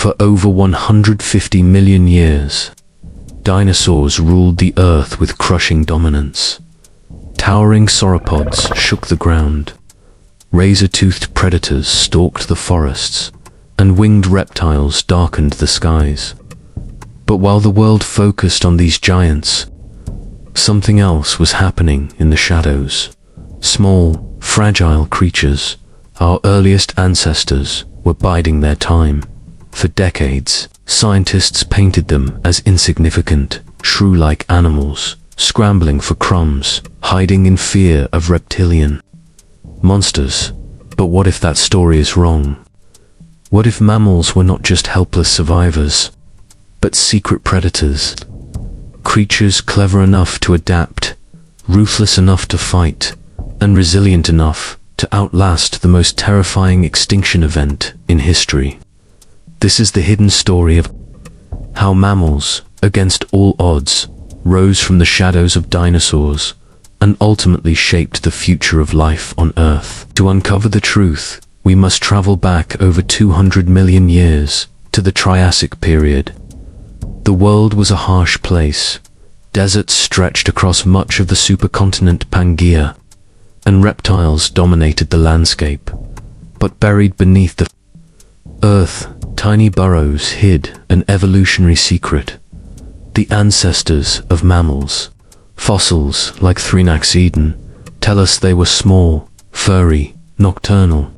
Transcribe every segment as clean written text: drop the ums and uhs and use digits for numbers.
For over 150 million years, dinosaurs ruled the earth with crushing dominance. Towering sauropods shook the ground, razor-toothed predators stalked the forests, and winged reptiles darkened the skies. But while the world focused on these giants, something else was happening in the shadows. Small, fragile creatures, our earliest ancestors, were biding their time. For decades, scientists painted them as insignificant, shrew-like animals, scrambling for crumbs, hiding in fear of reptilian monsters. But what if that story is wrong? What if mammals were not just helpless survivors, but secret predators? Creatures clever enough to adapt, ruthless enough to fight, and resilient enough to outlast the most terrifying extinction event in history. This is the hidden story of how mammals, against all odds, rose from the shadows of dinosaurs and ultimately shaped the future of life on Earth. To uncover the truth, we must travel back over 200 million years to the Triassic period. The world was a harsh place. Deserts stretched across much of the supercontinent Pangaea, and reptiles dominated the landscape. But buried beneath the Earth, tiny burrows hid an evolutionary secret. The ancestors of mammals, fossils like Thrinaxedon, tell us they were small, furry, nocturnal.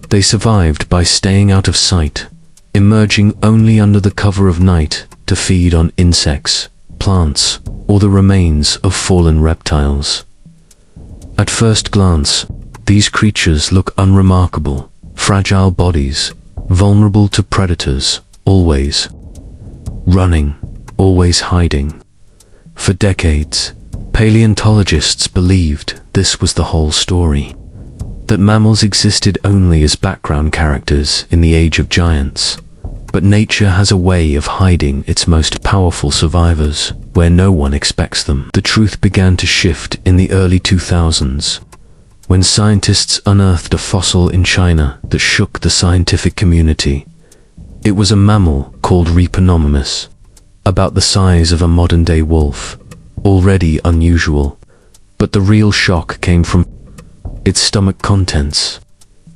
They survived by staying out of sight, emerging only under the cover of night to feed on insects, plants, or the remains of fallen reptiles. At first glance, these creatures look unremarkable, fragile bodies, vulnerable to predators, always running, always hiding. For decades, paleontologists believed this was the whole story, that mammals existed only as background characters in the age of giants. But nature has a way of hiding its most powerful survivors where no one expects them. The truth began to shift in the early 2000s, when scientists unearthed a fossil in China that shook the scientific community. It was a mammal called Repenomimus, about the size of a modern-day wolf, already unusual. But the real shock came from its stomach contents.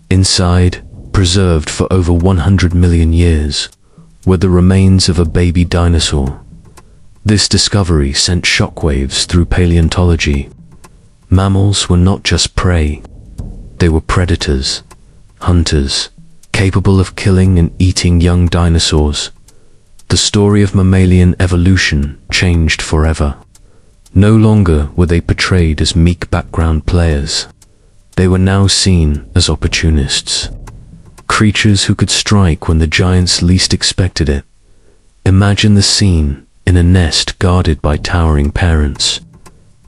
Inside, preserved for over 100 million years, were the remains of a baby dinosaur. This discovery sent shockwaves through paleontology. Mammals were not just prey, they were predators, hunters, capable of killing and eating young dinosaurs. The story of mammalian evolution changed forever. No longer were they portrayed as meek background players. They were now seen as opportunists. Creatures who could strike when the giants least expected it. Imagine the scene in a nest guarded by towering parents.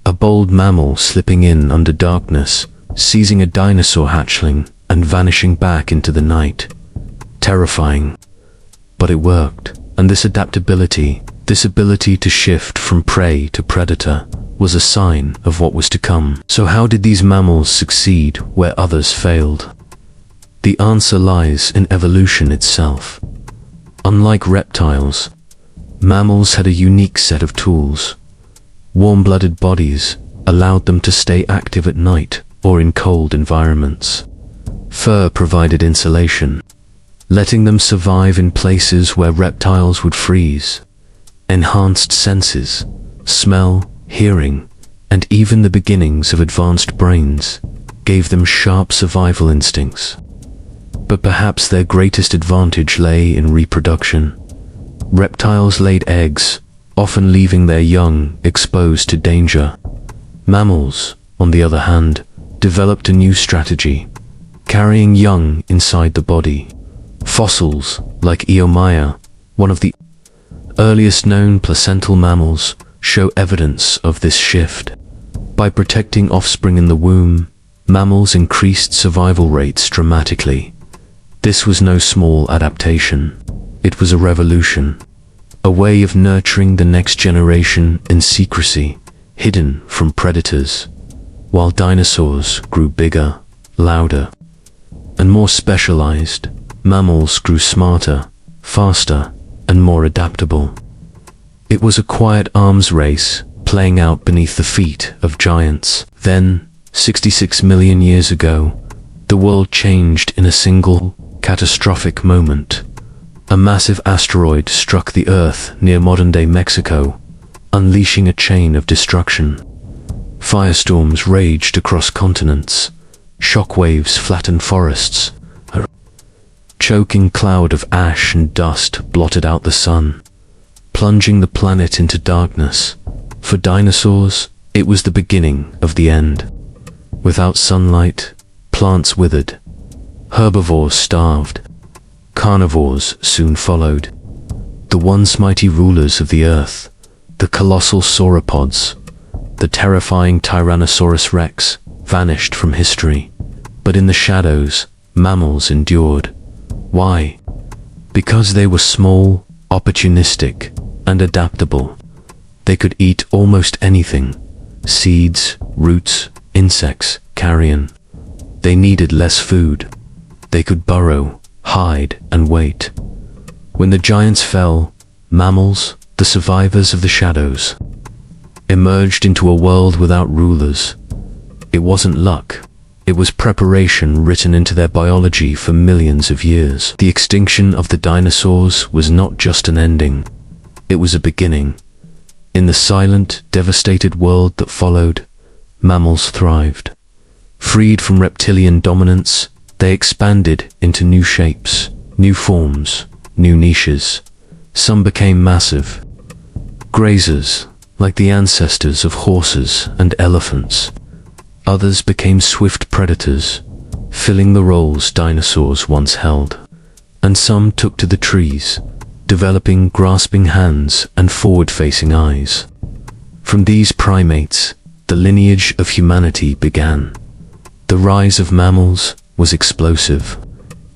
A bold mammal slipping in under darkness, seizing a dinosaur hatchling and vanishing back into the night. Terrifying. But it worked, and this adaptability, this ability to shift from prey to predator, was a sign of what was to come. So how did these mammals succeed where others failed? The answer lies in evolution itself. Unlike reptiles, mammals had a unique set of tools. Warm-blooded bodies allowed them to stay active at night or in cold environments. Fur provided insulation, letting them survive in places where reptiles would freeze. Enhanced senses, smell, hearing, and even the beginnings of advanced brains gave them sharp survival instincts. But perhaps their greatest advantage lay in reproduction. Reptiles laid eggs, often leaving their young exposed to danger. Mammals, on the other hand, developed a new strategy, carrying young inside the body. Fossils, like Eomaya, one of the earliest known placental mammals, show evidence of this shift. By protecting offspring in the womb, mammals increased survival rates dramatically. This was no small adaptation. It was a revolution, a way of nurturing the next generation in secrecy, hidden from predators. While dinosaurs grew bigger, louder, and more specialized, mammals grew smarter, faster, and more adaptable. It was a quiet arms race, playing out beneath the feet of giants. Then, 66 million years ago, the world changed in a single, catastrophic moment. A massive asteroid struck the Earth near modern-day Mexico, unleashing a chain of destruction. Firestorms raged across continents. Shockwaves flattened forests. A choking cloud of ash and dust blotted out the sun, plunging the planet into darkness. For dinosaurs, it was the beginning of the end. Without sunlight, plants withered. Herbivores starved. Carnivores soon followed. The once mighty rulers of the Earth, the colossal sauropods, the terrifying Tyrannosaurus rex, vanished from history. But in the shadows, mammals endured. Why? Because they were small, opportunistic, and adaptable. They could eat almost anything: seeds, roots, insects, carrion. They needed less food. They could burrow, hide, and wait. When the giants fell, mammals, the survivors of the shadows, emerged into a world without rulers. It wasn't luck. It was preparation written into their biology for millions of years. The extinction of the dinosaurs was not just an ending. It was a beginning. In the silent, devastated world that followed, mammals thrived. Freed from reptilian dominance, they expanded into new shapes, new forms, new niches. Some became massive grazers, like the ancestors of horses and elephants. Others became swift predators, filling the roles dinosaurs once held. And some took to the trees, developing grasping hands and forward-facing eyes. From these primates, the lineage of humanity began. The rise of mammals was explosive.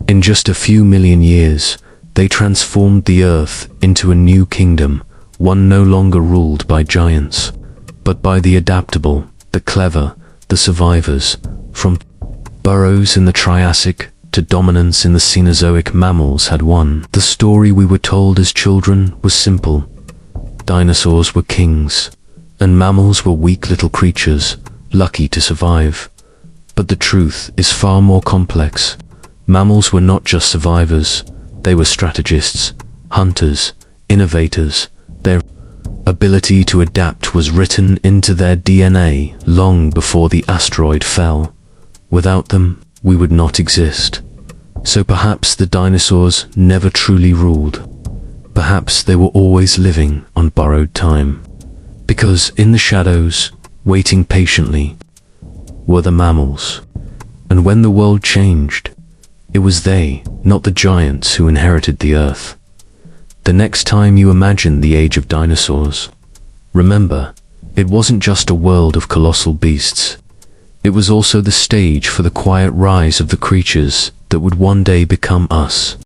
In just a few million years, they transformed the Earth into a new kingdom, one no longer ruled by giants, but by the adaptable, the clever, the survivors. From burrows in the Triassic to dominance in the Cenozoic, mammals had won. The story we were told as children was simple. Dinosaurs were kings, and mammals were weak little creatures, lucky to survive. But the truth is far more complex. Mammals were not just survivors, they were strategists, hunters, innovators. Their ability to adapt was written into their DNA long before the asteroid fell. Without them, we would not exist. So perhaps the dinosaurs never truly ruled. Perhaps they were always living on borrowed time. Because in the shadows, waiting patiently, were the mammals. And when the world changed, it was they, not the giants, who inherited the Earth. The next time you imagine the age of dinosaurs, remember, it wasn't just a world of colossal beasts. It was also the stage for the quiet rise of the creatures that would one day become us.